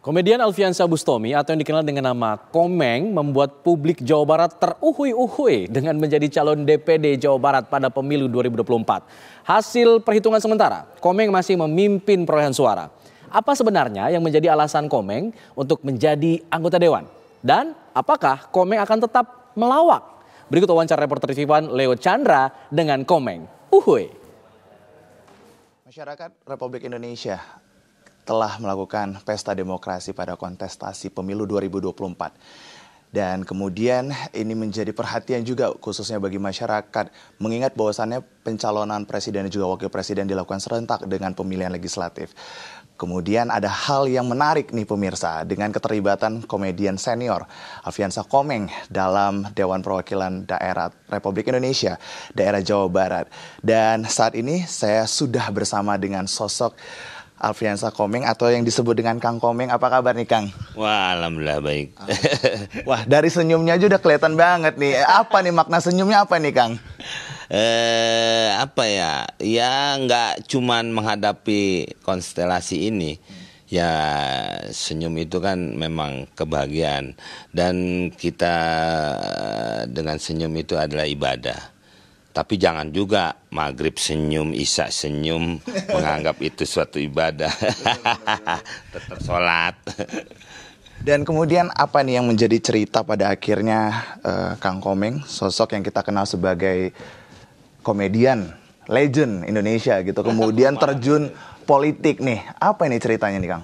Komedian Alfiansyah Bustomi atau yang dikenal dengan nama Komeng membuat publik Jawa Barat teruhui-uhui dengan menjadi calon DPD Jawa Barat pada pemilu 2024. Hasil perhitungan sementara, Komeng masih memimpin perolehan suara. Apa sebenarnya yang menjadi alasan Komeng untuk menjadi anggota dewan? Dan apakah Komeng akan tetap melawak? Berikut wawancara reporter TV One Leo Chandra dengan Komeng. Uhuy. Masyarakat Republik Indonesia telah melakukan pesta demokrasi pada kontestasi pemilu 2024. Dan kemudian ini menjadi perhatian juga khususnya bagi masyarakat mengingat bahwasannya pencalonan presiden dan juga wakil presiden dilakukan serentak dengan pemilihan legislatif. Kemudian ada hal yang menarik nih pemirsa dengan keterlibatan komedian senior Alfiansyah Komeng dalam Dewan Perwakilan Daerah Republik Indonesia, daerah Jawa Barat. Dan saat ini saya sudah bersama dengan sosok Alfiansyah Komeng atau yang disebut dengan Kang Komeng. Apa kabar nih Kang? Wah, alhamdulillah baik. Wah, dari senyumnya aja udah kelihatan banget nih. Apa nih makna senyumnya apa nih Kang? Apa ya? Ya nggak cuman menghadapi konstelasi ini. Ya senyum itu kan memang kebahagiaan. Dan kita dengan senyum itu adalah ibadah. Tapi jangan juga maghrib senyum, isya senyum, menganggap itu suatu ibadah. Tetap sholat. Dan kemudian apa nih yang menjadi cerita pada akhirnya Kang Komeng, sosok yang kita kenal sebagai komedian, legend Indonesia gitu. Kemudian terjun politik nih. Apa ini ceritanya nih Kang?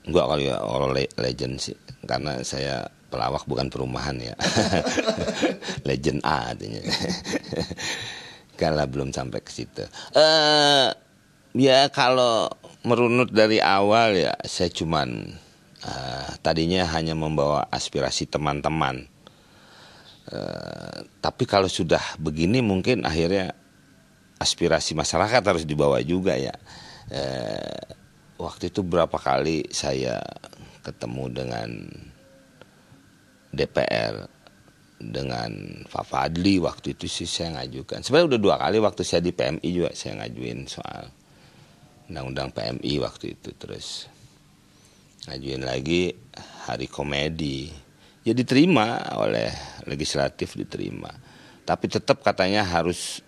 Enggak kali ya orang legend sih. Karena saya pelawak bukan perumahan ya. Legend A artinya. Kalau belum sampai ke situ. Ya kalau merunut dari awal ya saya cuman tadinya hanya membawa aspirasi teman-teman. Tapi kalau sudah begini mungkin akhirnya aspirasi masyarakat harus dibawa juga ya. Waktu itu berapa kali saya ketemu dengan DPR dengan Pak Fadli, waktu itu sih saya ngajukan. Sebenarnya udah 2 kali waktu saya di PMI juga saya ngajuin soal undang-undang PMI waktu itu. Terus ngajuin lagi hari komedi. Ya diterima oleh legislatif, diterima. Tapi tetap katanya harus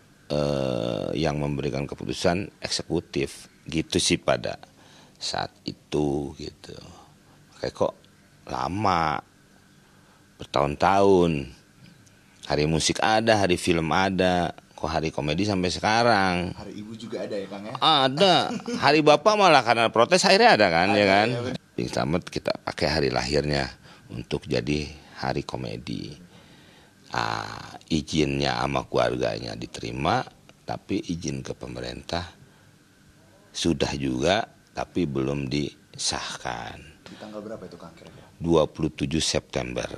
yang memberikan keputusan eksekutif. Gitu sih pada saat itu gitu. Kayak kok lama. Bertahun-tahun. Hari musik ada, hari film ada. Kok hari komedi sampai sekarang? Hari Ibu juga ada ya Kang ya? Ada. Hari Bapak malah karena protes akhirnya ada kan, ya kan? Bing Slamet kita pakai hari lahirnya untuk jadi hari komedi. Izinnya sama keluarganya diterima, tapi izin ke pemerintah sudah juga, tapi belum disahkan. Di tanggal berapa itu Kang kira-kira? 27 September.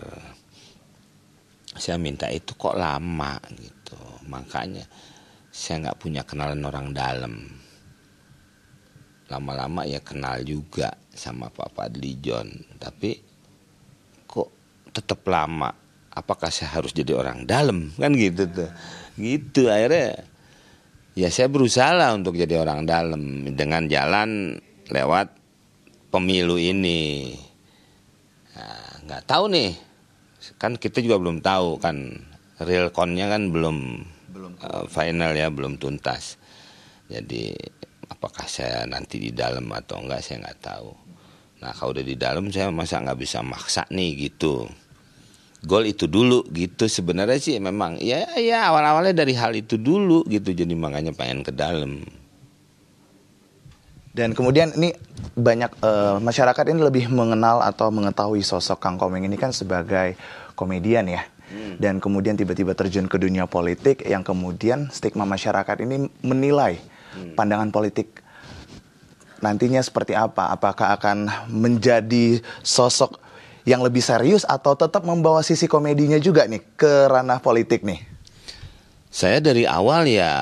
Saya minta itu kok lama gitu. Makanya saya nggak punya kenalan orang dalam. Lama-lama ya kenal juga sama Pak Fadli John. Tapi kok tetap lama. Apakah saya harus jadi orang dalam? Kan gitu tuh. Gitu akhirnya ya saya berusaha lah untuk jadi orang dalam. Dengan jalan lewat pemilu ini. Nggak tahu nih, kan kita juga belum tahu kan real count-nya kan belum final ya, belum tuntas. Jadi apakah saya nanti di dalam atau enggak saya nggak tahu. Nah kalau udah di dalam saya masa nggak bisa maksa nih gitu. Goal itu dulu gitu sebenarnya sih memang ya awal-awalnya dari hal itu dulu gitu, jadi makanya pengen ke dalam. Dan kemudian ini banyak masyarakat ini lebih mengenal atau mengetahui sosok Kang Komeng ini kan sebagai komedian ya. Dan kemudian tiba-tiba terjun ke dunia politik yang kemudian stigma masyarakat ini menilai pandangan politik nantinya seperti apa. Apakah akan menjadi sosok yang lebih serius atau tetap membawa sisi komedinya juga nih ke ranah politik nih? Saya dari awal ya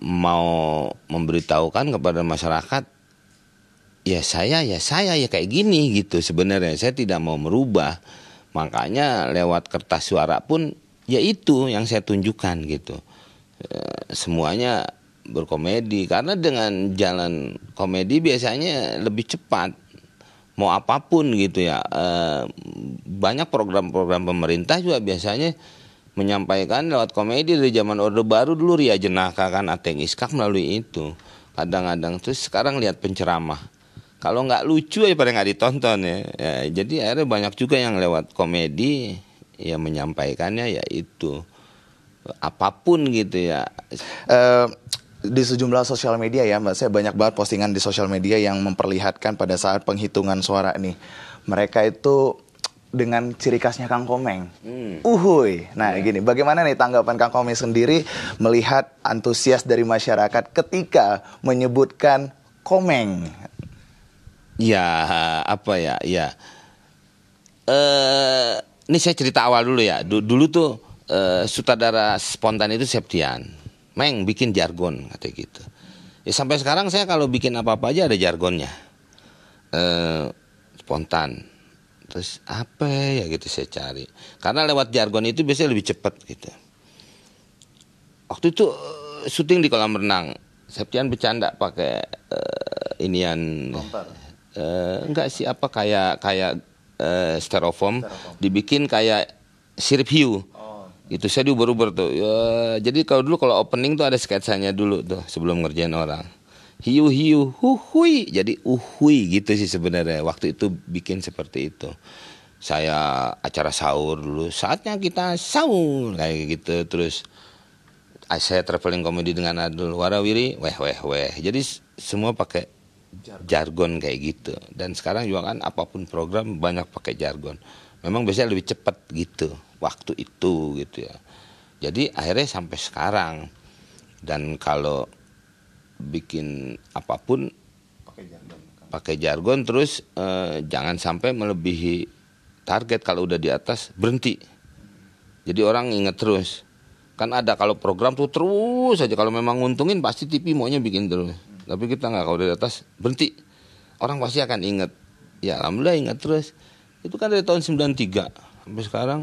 mau memberitahukan kepada masyarakat ya saya kayak gini gitu sebenarnya. Saya tidak mau merubah. Makanya lewat kertas suara pun ya itu yang saya tunjukkan gitu. Semuanya berkomedi karena dengan jalan komedi biasanya lebih cepat. mau apapun gitu ya. Banyak program-program pemerintah juga biasanya menyampaikan lewat komedi. Dari zaman Orde Baru dulu Ria Jenaka kan, Ateng Iskak melalui itu. Kadang-kadang terus sekarang lihat penceramah. Kalau nggak lucu ya pada nggak ditonton ya. Jadi akhirnya banyak juga yang lewat komedi ya menyampaikannya ya itu apapun gitu ya. Di sejumlah sosial media ya Mbak, saya banyak banget postingan di sosial media yang memperlihatkan pada saat penghitungan suara nih, mereka itu dengan ciri khasnya Kang Komeng. Uhuy. Nah gini, bagaimana nih tanggapan Kang Komeng sendiri melihat antusias dari masyarakat ketika menyebutkan Komeng? Ya apa ya, ya. Ini saya cerita awal dulu ya. Dulu tuh sutradara spontan itu Septian. Meng bikin jargon katanya gitu. Ya sampai sekarang saya kalau bikin apa-apa aja ada jargonnya. Spontan. Terus apa ya gitu saya cari. Karena lewat jargon itu biasanya lebih cepat gitu. Waktu itu syuting di kolam renang. Septian bercanda pakai inian. Enggak sih apa kayak styrofoam dibikin kayak sirip hiu. Itu saya diuber-uber tuh. Ya, jadi kalau opening tuh ada sketsanya dulu tuh sebelum ngerjain orang. Hiu hiu huhui. Jadi uhui gitu sih sebenarnya. Waktu itu bikin seperti itu. Saya acara sahur dulu. Saatnya kita sahur kayak gitu. Terus saya traveling komedi dengan Adul Warawiri. Weh. Jadi semua pakai jargon kayak gitu. Dan sekarang juga kan apapun program banyak pakai jargon. Memang biasanya lebih cepat gitu waktu itu gitu ya. Jadi akhirnya sampai sekarang. Dan kalau bikin apapun pakai jargon terus jangan sampai melebihi target. Kalau udah di atas berhenti. Jadi orang inget terus. Kan ada kalau program tuh terus aja, kalau memang nguntungin pasti TV maunya bikin terus. Tapi kita nggak, kalau di atas berhenti. Orang pasti akan inget. Ya alhamdulillah inget terus. Itu kan dari tahun 93 sampai sekarang.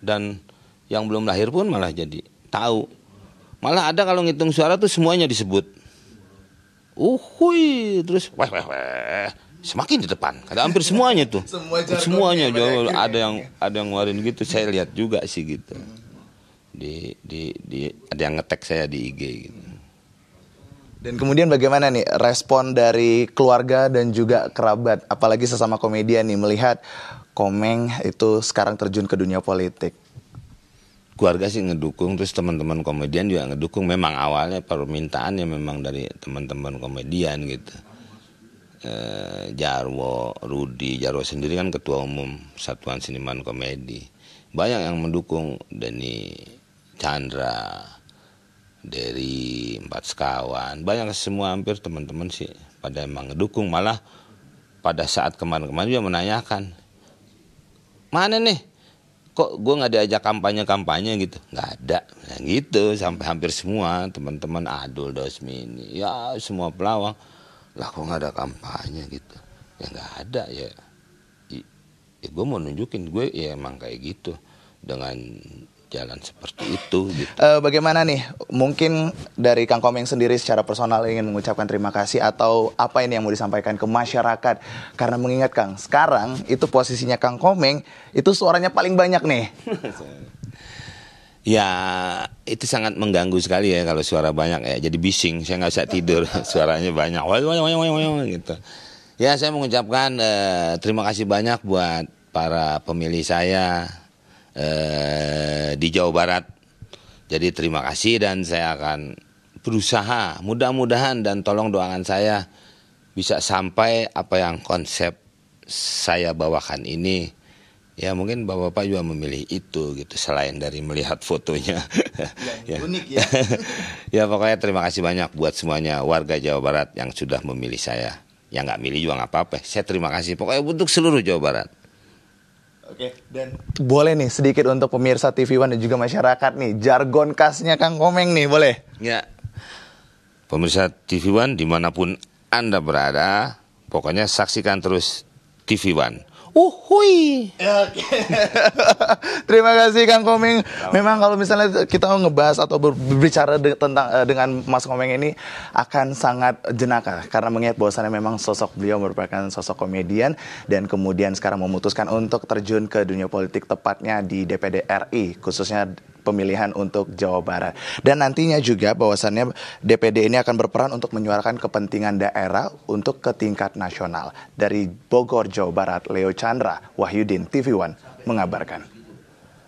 Dan yang belum lahir pun malah jadi tahu. Malah ada kalau ngitung suara tuh semuanya disebut. Uhuy, terus weh. Semakin di depan. Ada hampir semuanya tuh. Semuanya ada yang ngeluarin gitu. Saya lihat juga sih gitu. Ada yang ngetek saya di IG gitu. Dan kemudian bagaimana nih respon dari keluarga dan juga kerabat, apalagi sesama komedian nih melihat Komeng itu sekarang terjun ke dunia politik? Keluarga sih ngedukung, terus teman-teman komedian juga ngedukung. Memang awalnya permintaannya memang dari teman-teman komedian gitu. Jarwo sendiri kan ketua umum Satuan Seniman Komedi. Banyak yang mendukung, Denny Chandra, dari Empat Sekawan, banyak semua hampir teman-teman sih pada emang ngedukung. Malah pada saat kemarin-kemarin juga menanyakan, mana nih kok gue nggak diajak kampanye gitu, nggak ada nah, gitu. Sampai hampir semua teman-teman Adul Dosmini ya semua pelawak lah kok nggak ada kampanye gitu. Ya nggak ada ya gue mau nunjukin gue ya emang kayak gitu dengan jalan seperti itu gitu. Bagaimana nih, mungkin dari Kang Komeng sendiri secara personal ingin mengucapkan terima kasih atau apa ini yang mau disampaikan ke masyarakat? Karena mengingat Kang, sekarang itu posisinya Kang Komeng itu suaranya paling banyak nih. Ya itu sangat mengganggu sekali ya kalau suara banyak ya. Jadi bising, saya nggak bisa tidur suaranya banyak gitu. Ya saya mengucapkan terima kasih banyak buat para pemilih saya di Jawa Barat. Jadi terima kasih dan saya akan berusaha mudah-mudahan dan tolong doakan saya bisa sampai apa yang konsep saya bawakan ini. Ya mungkin Bapak-Bapak juga memilih itu gitu selain dari melihat fotonya. Ya. Unik ya. Ya pokoknya terima kasih banyak buat semuanya warga Jawa Barat yang sudah memilih saya. Yang nggak milih juga nggak apa-apa. Saya terima kasih pokoknya untuk seluruh Jawa Barat. Oke, dan boleh nih sedikit untuk pemirsa TV One dan juga masyarakat nih, jargon khasnya Kang Komeng nih, boleh? Ya, pemirsa TV One dimanapun Anda berada, pokoknya saksikan terus TV One. uhui. Terima kasih Kang Komeng. Memang kalau misalnya kita ngebahas atau berbicara dengan Mas Komeng ini akan sangat jenaka karena mengingat bahwasannya memang sosok beliau merupakan sosok komedian dan kemudian sekarang memutuskan untuk terjun ke dunia politik, tepatnya di DPD RI, khususnya pemilihan untuk Jawa Barat. Dan nantinya juga bahwasannya DPD ini akan berperan untuk menyuarakan kepentingan daerah untuk ke tingkat nasional. Dari Bogor, Jawa Barat, Leo Chandra, Wahyudin, TV One mengabarkan.